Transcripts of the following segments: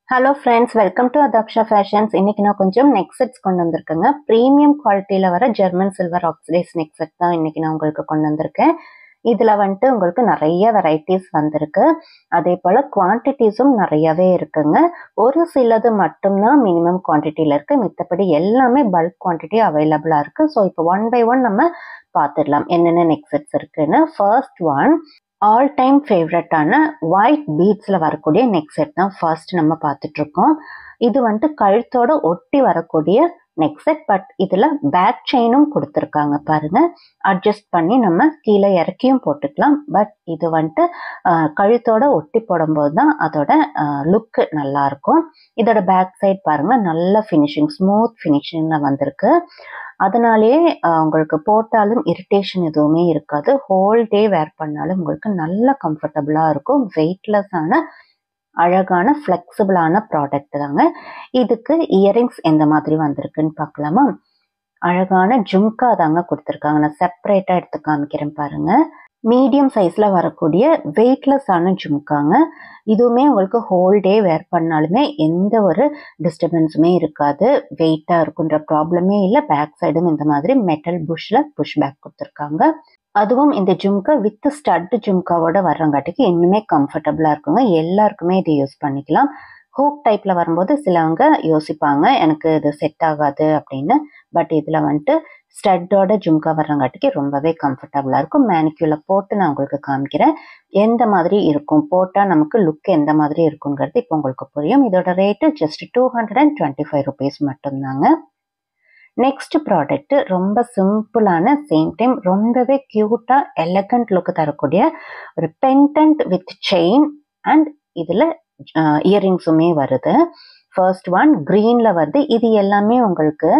Hello friends, welcome to Adhaksha fashions. இன்னைக்கு நான் கொஞ்சம் நெக் செட்ஸ் கொண்டு வந்திருக்கேங்க. ப்ரீமியம் குவாலிட்டியில் வர German silver oxidise neck set தான் இன்னைக்கு நான் உங்களுக்கு கொண்டு வந்திருக்கேன். இதில் வந்துட்டு உங்களுக்கு நிறைய வெரைட்டிஸ் வந்திருக்கு. அதே போல் குவான்டிட்டிஸும் நிறையவே இருக்குங்க. ஒரு சிலது மட்டும்தான் மினிமம் குவான்டிட்டியில் இருக்குது, மித்தபடி எல்லாமே பல்க் குவான்டிட்டி அவைலபிளாக இருக்குது. ஸோ இப்போ ஒன் பை ஒன் நம்ம பார்த்துடலாம் என்னென்ன நெக் செட்ஸ் இருக்குன்னு. ஃபர்ஸ்ட் ஒன் ஆல் டைம் ஃபேவரட்டான ஒயிட் பீட்ஸில் வரக்கூடிய நெக் செட் தான் ஃபர்ஸ்ட் நம்ம பார்த்துட்ருக்கோம். இது வந்துட்டு கழுத்தோட ஒட்டி வரக்கூடிய நெக் செட். பட் இதில் பேக் செயினும் கொடுத்துருக்காங்க பாருங்க. அட்ஜஸ்ட் பண்ணி நம்ம கீழே இறக்கியும் போட்டுக்கலாம். பட் இது வந்துட்டு கழுத்தோட ஒட்டி போடும்போது தான் அதோட லுக்கு நல்லாயிருக்கும். இதோட பேக் சைட் பாருங்க, நல்ல ஃபினிஷிங், ஸ்மூத் ஃபினிஷிங்கில் வந்திருக்கு. அதனாலேயே உங்களுக்கு போட்டாலும் இரிட்டேஷன் எதுவுமே இருக்காது. ஹோல் டே வேர் பண்ணாலும் உங்களுக்கு நல்ல கம்ஃபர்டபுளாக இருக்கும். வெயிட்லெஸ்ஸான அழகான ஃப்ளெக்சிபிளான ப்ராடக்ட் தாங்க. இதுக்கு இயரிங்ஸ் எந்த மாதிரி வந்திருக்குன்னு பார்க்கலாமா? அழகான ஜும்கா தாங்க கொடுத்துருக்காங்க. நான் செப்பரேட்டாக எடுத்து காமிக்கிறேன் பாருங்க. மீடியம் சைஸில் வரக்கூடிய வெயிட்லெஸ்ஸான ஜும்காங்க. இதுவுமே உங்களுக்கு ஹோல் டே வேர் பண்ணாலுமே எந்த ஒரு டிஸ்டர்பன்ஸுமே இருக்காது. வெயிட்டாக இருக்குன்ற ப்ராப்ளமே இல்லை. பேக் சைடும் இந்த மாதிரி மெட்டல் புஷ்ஷில் புஷ் பேக் கொடுத்துருக்காங்க. அதுவும் இந்த ஜும்கா வித் ஸ்டட் ஜும்காவோட வர்றங்காட்டிக்கு இன்னுமே கம்ஃபர்டபுளாக இருக்குங்க. எல்லாருக்குமே இதை யூஸ் பண்ணிக்கலாம். ஹூக் டைப்பில் வரும்போது சிலவங்க யோசிப்பாங்க எனக்கு இது செட் ஆகாது அப்படின்னு. பட் இதில் வந்துட்டு ஸ்டட்டோட ஜும்கா வர்றங்காட்டிக்கு ரொம்பவே கம்ஃபர்டபுளாக இருக்கும். மேனிக்யூரில் போட்டு நான் உங்களுக்கு காமிக்கிறேன் எந்த மாதிரி இருக்கும், போட்டால் நமக்கு லுக் எந்த மாதிரி இருக்குங்கிறது இப்போ உங்களுக்கு புரியும். இதோட ரேட்டு ஜஸ்ட் 225 rupees மட்டும்தாங்க. நெக்ஸ்ட் ப்ராடக்ட் ரொம்ப சிம்பிளான, சேம் டைம் ரொம்பவே க்யூட்டாக எலகண்ட் லுக்கு தரக்கூடிய ஒரு பெண்டன்ட் வித் செயின் அண்ட் இதில் இயரிங்ஸுமே வருது. ஃபர்ஸ்ட் ஒன் க்ரீனில் வருது. இது எல்லாமே உங்களுக்கு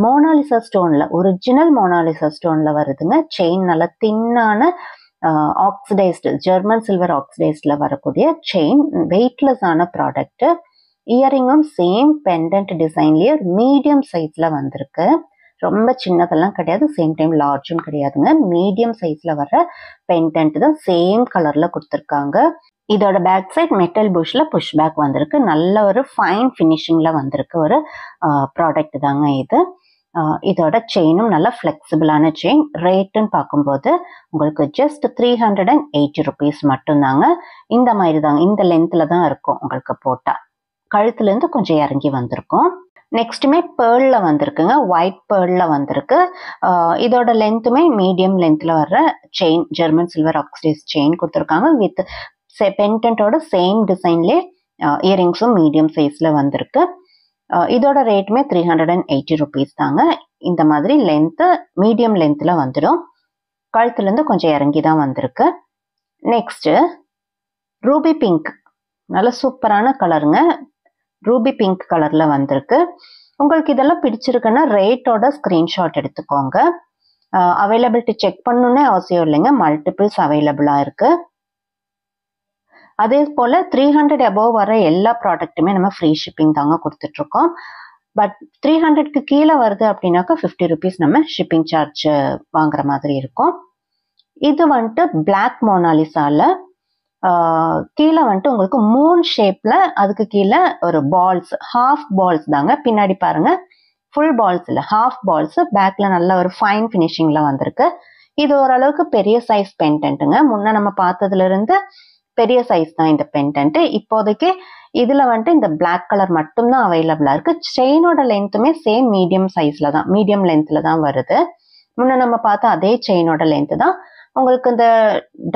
மோனாலிசா ஸ்டோனில், ஒரிஜினல் மோனாலிசா ஸ்டோனில் வருதுங்க. செயின் நல்லா தின்னான ஆக்சிடைஸ்டு ஜெர்மன் சில்வர் ஆக்சிடைஸ்டில் வரக்கூடிய செயின், வெயிட்லெஸ்ஸான ப்ராடக்ட்டு. இயரிங்கும் சேம் பெண்டன்ட் டிசைன்லேயே மீடியம் சைஸில் வந்திருக்கு. ரொம்ப சின்னதெல்லாம் கிடையாது, சேம் டைம் லார்ஜும் கிடையாதுங்க. மீடியம் சைஸில் வர பெண்டன்ட் தான், சேம் கலரில் கொடுத்துருக்காங்க. இதோட பேக் சைட் மெட்டல் புஷ்ல புஷ் பேக் வந்திருக்கு. நல்ல ஒரு ஃபைன் ஃபினிஷிங்கில் வந்திருக்கு ஒரு ப்ராடக்ட் தாங்க இது. இதோட செயினும் நல்ல ஃப்ளெக்சிபிளான செயின். ரேட்டுன்னு பார்க்கும்போது உங்களுக்கு ஜஸ்ட் 380 rupees மட்டும்தாங்க. இந்த மாதிரி தாங்க, இந்த லென்த்தில் தான் இருக்கும் உங்களுக்கு போட்டால். கழுத்துலேருந்து கொஞ்சம் இறங்கி வந்திருக்கும். நெக்ஸ்ட்டுமே பேர்லில் வந்திருக்குங்க, ஒயிட் பேர்லில் வந்திருக்கு. இதோட லென்த்துமே மீடியம் லென்த்தில் வர்ற chain, German silver oxidise chain கொடுத்துருக்காங்க. வித் பெண்டன்ட்டோட சேம் டிசைன்லேயே இயரிங்ஸும் மீடியம் சைஸில் வந்திருக்கு. இதோட ரேட்டுமே 380 rupees தாங்க. இந்த மாதிரி லென்த்து மீடியம் லென்த்தில் வந்துடும். கழுத்துலேருந்து கொஞ்சம் இறங்கி தான் வந்திருக்கு. நெக்ஸ்ட்டு ரூபி பிங்க், நல்ல சூப்பரான கலருங்க. ரூபி பிங்க் கலரில் வந்திருக்கு. உங்களுக்கு இதெல்லாம் பிடிச்சிருக்குன்னா ரேட்டோட ஸ்க்ரீன்ஷாட் எடுத்துக்கோங்க. அவைலபிலிட்டி செக் பண்ணணுன்னே அவசியம் இல்லைங்க, மல்டிபிள்ஸ் அவைலபிளாக இருக்குது. அதே போல் 300 above வர எல்லா ப்ராடக்ட்டுமே நம்ம ஃப்ரீ ஷிப்பிங் தாங்க கொடுத்துட்ருக்கோம். பட் 300க்கு கீழே வருது அப்படின்னாக்கா 50 rupees நம்ம ஷிப்பிங் சார்ஜ் வாங்குற மாதிரி இருக்கும். இது வந்துட்டு பிளாக் மோனாலிசாவில் கீழே வந்துட்டு உங்களுக்கு மூன் ஷேப்பில், அதுக்கு கீழே ஒரு பால்ஸ், ஹாஃப் பால்ஸ் தாங்க. பின்னாடி பாருங்கள், ஃபுல் பால்ஸ் இல்லை, ஹாஃப் பால்ஸ். பேக்கில் நல்ல ஒரு ஃபைன் ஃபினிஷிங்கில் வந்திருக்கு. இது ஓரளவுக்கு பெரிய சைஸ் பெண்டன்ட்டுங்க. முன்னே நம்ம பார்த்ததுலேருந்து பெரிய சைஸ் தான் இந்த பெண்டன்ட்டு. இப்போதைக்கு இதில் வந்துட்டு இந்த பிளாக் கலர் மட்டும்தான் அவைலபிளாக இருக்குது. செயினோட லென்த்துமே சேம் மீடியம் சைஸில் தான், மீடியம் லென்த்தில் தான் வருது. முன்னே நம்ம பார்த்த அதே செயினோட லென்த்து தான். உங்களுக்கு இந்த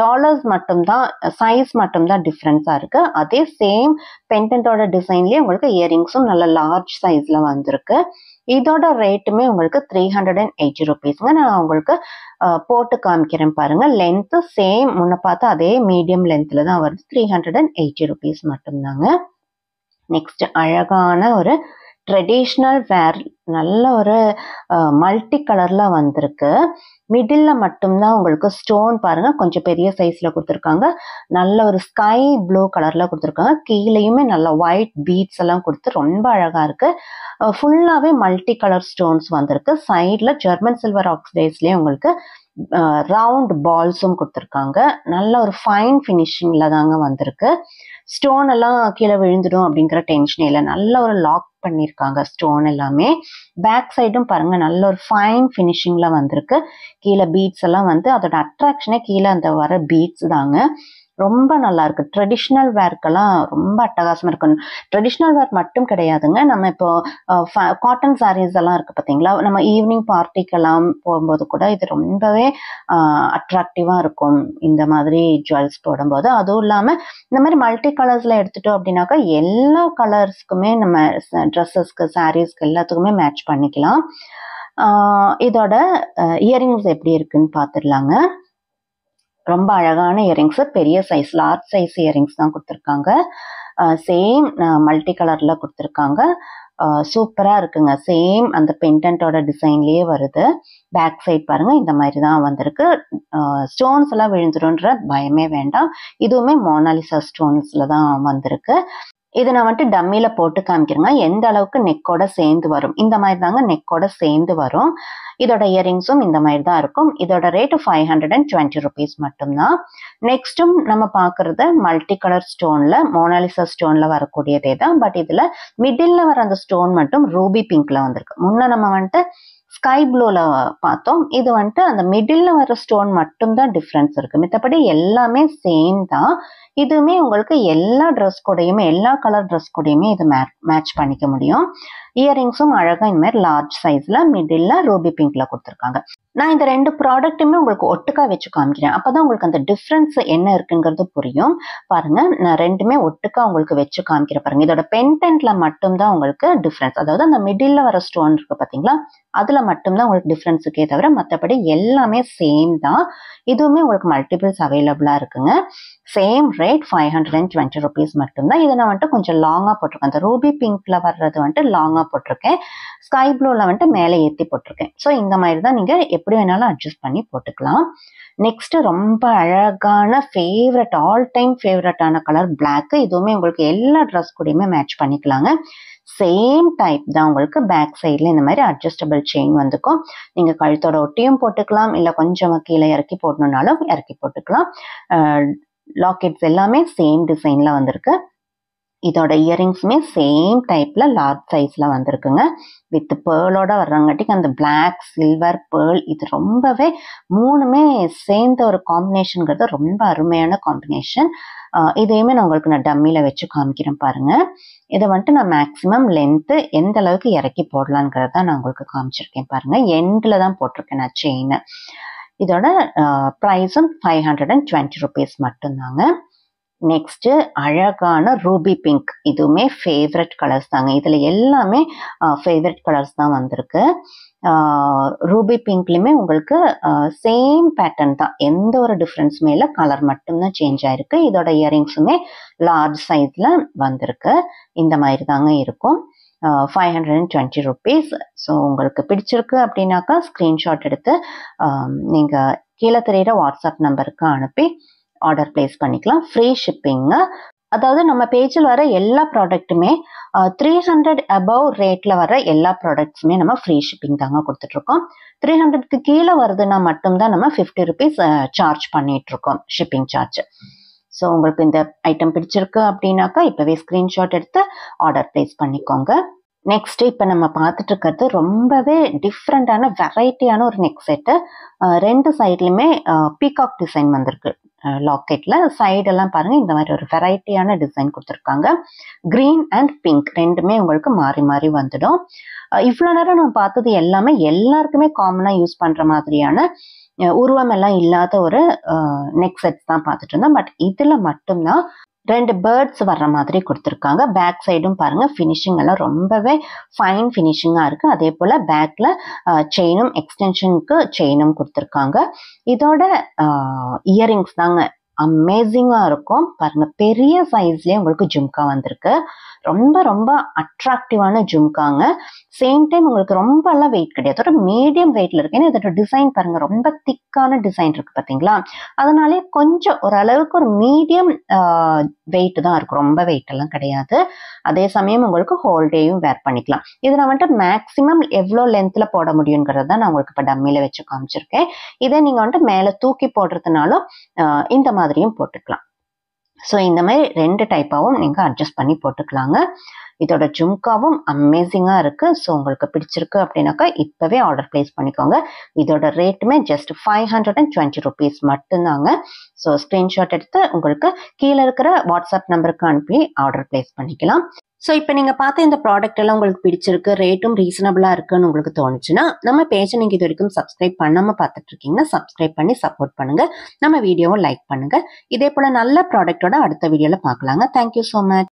டாலர்ஸ் மட்டும்தான், சைஸ் மட்டும்தான் டிஃப்ரென்ஸாக இருக்குது. அதே சேம் பெண்டன்ட்டோட டிசைன்லேயே உங்களுக்கு இயரிங்ஸும் நல்ல லார்ஜ் சைஸில் வந்திருக்கு. இதோட ரேட்டுமே உங்களுக்கு 380 rupeesங்க. நான் உங்களுக்கு போட்டு காமிக்கிறேன் பாருங்கள். லென்த்து சேம், முன்ன பார்த்தா அதே மீடியம் லென்த்தில் தான் வருது. 380 rupees மட்டும்தாங்க. நெக்ஸ்ட் அழகான ஒரு ட்ரெடிஷ்னல் வேர், நல்ல ஒரு மல்டி கலரில் வந்திருக்கு. மிடில் மட்டும்தான் உங்களுக்கு ஸ்டோன் பாருங்கள், கொஞ்சம் பெரிய சைஸில் கொடுத்துருக்காங்க. நல்ல ஒரு ஸ்கை ப்ளூ கலரில் கொடுத்துருக்காங்க. கீழேயுமே நல்ல ஒயிட் பீட்ஸ் எல்லாம் கொடுத்து ரொம்ப அழகாக இருக்குது. ஃபுல்லாகவே மல்டி கலர் ஸ்டோன்ஸ் வந்திருக்கு. சைடில் ஜெர்மன் சில்வர் ஆக்சிடைஸ்லேயே உங்களுக்கு ரவுண்ட் பால்ஸும் கொடுத்துருக்காங்க. நல்ல ஒரு ஃபைன் ஃபினிஷிங்கில் தாங்க வந்திருக்கு. ஸ்டோன் எல்லாம் கீழே விழுந்துடும் அப்படிங்கிற டென்ஷனே இல்லை. நல்ல ஒரு லாக் பண்ணியிருக்காங்க ஸ்டோன் எல்லாமே. பேக் சைடும் பாருங்க நல்ல ஒரு ஃபைன் ஃபினிஷிங்ல வந்திருக்கு. கீழே பீட்ஸ் எல்லாம் வந்து அதோட அட்ராக்ஷனே கீழே அந்த வர பீட்ஸ் தாங்க. ரொம்ப நல்லா இருக்கு. ட்ரெடிஷ்னல் வேர்க்கெல்லாம் ரொம்ப அட்டகாசமா இருக்கு. ட்ரெடிஷ்னல் வேர் மட்டும் கிடையாதுங்க. நம்ம இப்போ காட்டன் சாரீஸ் எல்லாம் இருக்கு பார்த்தீங்களா, நம்ம ஈவினிங் பார்ட்டிக்கெல்லாம் போகும்போது கூட இது ரொம்பவே அட்ராக்டிவா இருக்கும் இந்த மாதிரி ஜுவல்ஸ் போடும்போது. அதுவும் இல்லாமல் இந்த மாதிரி மல்டி கலர்ஸ்ல எடுத்துட்டோம் அப்படின்னாக்கா எல்லா கலர்ஸ்க்குமே நம்ம ட்ரெஸ்ஸஸ்க்கு சாரீஸ்க்கு எல்லாத்துக்குமே மேட்ச் பண்ணிக்கலாம். இதோட இயரிங்ஸ் எப்படி இருக்குன்னு பார்த்துடலாங்க. ரொம்ப அழகான இயரிங்ஸ், பெரிய சைஸ் லார்ஜ் சைஸ் இயரிங்ஸ் தான் கொடுத்துருக்காங்க. சேம் மல்டி கலர்ல கொடுத்துருக்காங்க. சூப்பரா இருக்குங்க. சேம் அந்த பெண்டன்ட்டோட டிசைன்லயே வருது. பேக் சைட் பாருங்க இந்த மாதிரி தான் வந்திருக்கு. ஸ்டோன்ஸ் எல்லாம் விழுந்துருன்ற பயமே வேண்டாம். இதுவுமே மோனாலிசா ஸ்டோன்ஸ்ல தான் வந்திருக்கு. இது நான் வந்துட்டு டம்மியில போட்டு காமிக்கிறேங்க எந்த அளவுக்கு நெக்கோட சேர்ந்து வரும். இந்த மாதிரி தாங்க நெக்கோட சேர்ந்து வரும். இதோட இயரிங்ஸும் இந்த மாதிரி தான் இருக்கும். இதோட ரேட்டு 520 rupees மட்டும்தான். நெக்ஸ்டும் நம்ம பார்க்கறது மல்டி கலர் ஸ்டோன்ல மோனாலிசா ஸ்டோன்ல வரக்கூடியதே தான். பட் இதுல மிடில்ல வர அந்த ஸ்டோன் மட்டும் ரூபி பிங்க்ல வந்திருக்கு. முன்ன நம்ம வந்துட்டு ஸ்கை ப்ளூல பார்த்தோம். இது வந்துட்டு அந்த மிடில்ல வர ஸ்டோன் மட்டும் தான் டிஃப்ரென்ஸ் இருக்கு. மித்தபடி எல்லாமே சேம் தான். இதுவுமே உங்களுக்கு எல்லா ட்ரெஸ் கூடயுமே எல்லா கலர் ட்ரெஸ் கூடயுமே இது மேட்ச் பண்ணிக்க முடியும். இயரிங்ஸும் அழகா இந்த மாதிரி லார்ஜ் சைஸ்ல மிடில்ல ரூபி பிங்க்ல கொடுத்துருக்காங்க. நான் இந்த ரெண்டு ப்ராடக்ட்டுமே உங்களுக்கு ஒட்டுக்கா வச்சு காமிக்கிறேன். அப்பதான் உங்களுக்கு அந்த டிஃப்ரென்ஸ் என்ன இருக்குங்கிறது புரியும். பாருங்க நான் ரெண்டுமே ஒட்டுக்கா உங்களுக்கு வச்சு காமிக்கிறேன் பாருங்க. இதோட பென்டென்ட்ல மட்டும்தான் உங்களுக்கு டிஃப்ரென்ஸ். அதாவது அந்த மிடில்ல வர ஸ்டோன் இருக்கு பாத்தீங்களா, அதுல மட்டும்தான் உங்களுக்கு டிஃப்ரென்ஸ் இருக்கே தவிர மற்றபடி எல்லாமே சேம் தான். இதுவுமே உங்களுக்கு மல்டிபிள்ஸ் அவைலபிளா இருக்குங்க. சேம் ரேட் 520 rupees மட்டும்தான். இதை நான் வந்துட்டு கொஞ்சம் லாங்கா போட்டிருக்கேன். அந்த ரூபி பிங்க்ல வர்றது வந்துட்டு லாங்கா போட்டிருக்கேன். ஸ்கை ப்ளூல வந்துட்டு மேலே ஏற்றி போட்டிருக்கேன். ஸோ இந்த மாதிரி தான் நீங்க எப்படி வேணாலும் அட்ஜஸ்ட் பண்ணி போட்டுக்கலாம். நெக்ஸ்ட் ரொம்ப அழகான ஃபேவரட் ஆல் டைம் ஃபேவரட்டான கலர் பிளாக். இதுவுமே உங்களுக்கு எல்லா ட்ரெஸ் கூடயுமே மேட்ச் பண்ணிக்கலாங்க. சேம் டைப் தான். உங்களுக்கு பேக் சைட்ல இந்த மாதிரி அட்ஜஸ்டபிள் செயின் வந்துக்கும். நீங்க கழுத்தோட ஒட்டியும் போட்டுக்கலாம், இல்ல கொஞ்சம் கீழே இறக்கி போடணும்னாலும் இறக்கி போட்டுக்கலாம். லாக்கெட்ஸ் எல்லாமே சேம் டிசைன்ல வந்திருக்கு. இதோட இயரிங்ஸுமே சேம் டைப்ல லார்ஜ் சைஸ்ல வந்திருக்குங்க. வித் பேர்லோட வர்றங்காட்டிக்கு அந்த பிளாக் சில்வர் பேர்ல் இது ரொம்பவே மூணுமே சேர்ந்த ஒரு காம்பினேஷனுங்கிறது ரொம்ப அருமையான காம்பினேஷன். இதையுமே நான் உங்களுக்கு டம்மியில வச்சு காமிக்கிறேன் பாருங்க. இதை வந்துட்டு நான் மேக்சிமம் லென்த்து எந்த அளவுக்கு இறக்கி போடலாங்கிறத நான் உங்களுக்கு காமிச்சிருக்கேன் பாருங்க. எண்டில் தான் போட்டிருக்கேன் நான் செயின். இதோட ப்ரைஸும் 520 rupees மட்டும்தாங்க. நெக்ஸ்ட் அழகான ரூபி பிங்க். இதுவுமே ஃபேவரட் கலர்ஸ் தாங்க. இதுல எல்லாமே ஃபேவரட் கலர்ஸ் தான் வந்திருக்கு. ரூபி பிங்க்லயுமே உங்களுக்கு சேம் பேட்டர்ன் தான். எந்த ஒரு டிஃப்ரென்ஸுமே இல்லை, கலர் மட்டும்தான் சேஞ்ச் ஆயிருக்கு. இதோட இயரிங்ஸுமே லார்ஜ் சைஸ்ல வந்திருக்கு. இந்த மாதிரி தாங்க இருக்கும். 520 rupees. ஸோ உங்களுக்கு பிடிச்சிருக்கு அப்படின்னாக்கா ஸ்க்ரீன்ஷாட் எடுத்து நீங்கள் கீழே தெரியிற வாட்ஸ்அப் நம்பருக்கு அனுப்பி ஆர்டர் பிளேஸ் பண்ணிக்கலாம். ஃப்ரீ ஷிப்பிங்க. அதாவது நம்ம பேஜில் வர எல்லா ப்ராடக்ட்டுமே 300 above ரேட்ல வர எல்லா ப்ராடக்ட்ஸுமே நம்ம ஃப்ரீ ஷிப்பிங் தாங்க கொடுத்துட்ருக்கோம். 300க்கு கீழே வருதுன்னா மட்டும்தான் நம்ம 50 rupees சார்ஜ் பண்ணிட்டு இருக்கோம், ஷிப்பிங் சார்ஜ். ஸோ உங்களுக்கு இந்த ஐட்டம் பிடிச்சிருக்கு அப்படின்னாக்கா இப்போவே ஸ்க்ரீன்ஷாட் எடுத்து ஆர்டர் பிளேஸ் பண்ணிக்கோங்க. நெக்ஸ்ட் இப்போ நம்ம பார்த்துட்டு இருக்கிறது ரொம்பவே டிஃப்ரெண்டான வெரைட்டியான ஒரு நெக் செட்டு. ரெண்டு சைட்லையுமே பீகாக் டிசைன் வந்திருக்கு. லாக்கெட்ல சைடெல்லாம் பாருங்க இந்த மாதிரி ஒரு வெரைட்டியான டிசைன் கொடுத்துருக்காங்க. கிரீன் அண்ட் பிங்க் ரெண்டுமே உங்களுக்கு மாறி மாறி வந்துடும். இவ்வளோ நேரம் நான் பார்த்தது எல்லாமே எல்லாருக்குமே காமனாக யூஸ் பண்ணுற மாதிரியான உருவம் எல்லாம் இல்லாத ஒரு நெக் செட்ஸ் தான் பார்த்துட்டு இருந்தோம். பட் இதில் மட்டும்தான் ரெண்டு பேர்ட்ஸ் வர்ற மாதிரி கொடுத்துருக்காங்க. பேக் சைடும் பாருங்க ஃபினிஷிங் எல்லாம் ரொம்பவே ஃபைன் ஃபினிஷிங்காக இருக்கு. அதே போல் பேக்ல செயினும் எக்ஸ்டென்ஷனுக்கு செயினும் கொடுத்துருக்காங்க. இதோட இயரிங்ஸ் தாங்க அமேசிங்காக இருக்கும். பாருங்க பெரிய சைஸ்லேயே உங்களுக்கு ஜும்கா வந்திருக்கு. ரொம்ப ரொம்ப அட்ராக்டிவான ஜும்காங்க. சேம் டைம் உங்களுக்கு ரொம்ப எல்லாம் வெயிட் கிடையாது, ஒரு மீடியம் வெயிட்ல இருக்கு. ஏன்னா இதோட டிசைன் பாருங்க ரொம்ப திக்கான டிசைன் இருக்கு பார்த்தீங்களா, அதனாலே கொஞ்சம் ஓரளவுக்கு ஒரு மீடியம் வெயிட் தான் இருக்கும், ரொம்ப வெயிட் எல்லாம் கிடையாது. அதே சமயம் உங்களுக்கு ஹோல் டேயும் வேர் பண்ணிக்கலாம். இது நான் வந்துட்டு மேக்ஸிமம் எவ்வளோ லென்த்ல போட முடியுங்கிறத நான் உங்களுக்கு இப்போ டம்மியில வச்சு காமிச்சிருக்கேன். இதே நீங்க வந்துட்டு மேலே தூக்கி போடுறதுனாலும் இந்த மாதிரியும் போட்டுக்கலாம். ஸோ இந்த மாதிரி 2 டைப்பாகவும் நீங்கள் அட்ஜஸ்ட் பண்ணி போட்டுக்கலாங்க. இதோட ஜும்காவும் அமேசிங்காக இருக்குது. ஸோ உங்களுக்கு பிடிச்சிருக்கு அப்படின்னாக்கா இப்போவே ஆர்டர் ப்ளேஸ் பண்ணிக்கோங்க. இதோட ரேட்டுமே ஜஸ்ட் 520 rupees மட்டும்தாங்க. ஸோ ஸ்க்ரீன்ஷாட் எடுத்து உங்களுக்கு கீழே இருக்கிற வாட்ஸ்அப் நம்பருக்கு அனுப்பி ஆர்டர் ப்ளேஸ் பண்ணிக்கலாம். ஸோ இப்போ நீங்கள் பார்த்த இந்த ப்ராடக்ட் எல்லாம் உங்களுக்கு பிடிச்சிருக்கு, ரேட்டும் ரீசனபிளாக இருக்குன்னு உங்களுக்கு தோணுச்சுன்னா நம்ம பேஜை நீங்கள் இது வரைக்கும் சப்ஸ்கிரைப் பண்ணாமல் பார்த்துட்டு இருக்கீங்கன்னா சப்ஸ்கிரைப் பண்ணி சப்போர்ட் பண்ணுங்கள். நம்ம வீடியோவை லைக் பண்ணுங்கள். இதே போல் நல்ல ப்ராடக்டோட அடுத்த வீடியோவில் பார்க்கலாங்க. Thank you so much.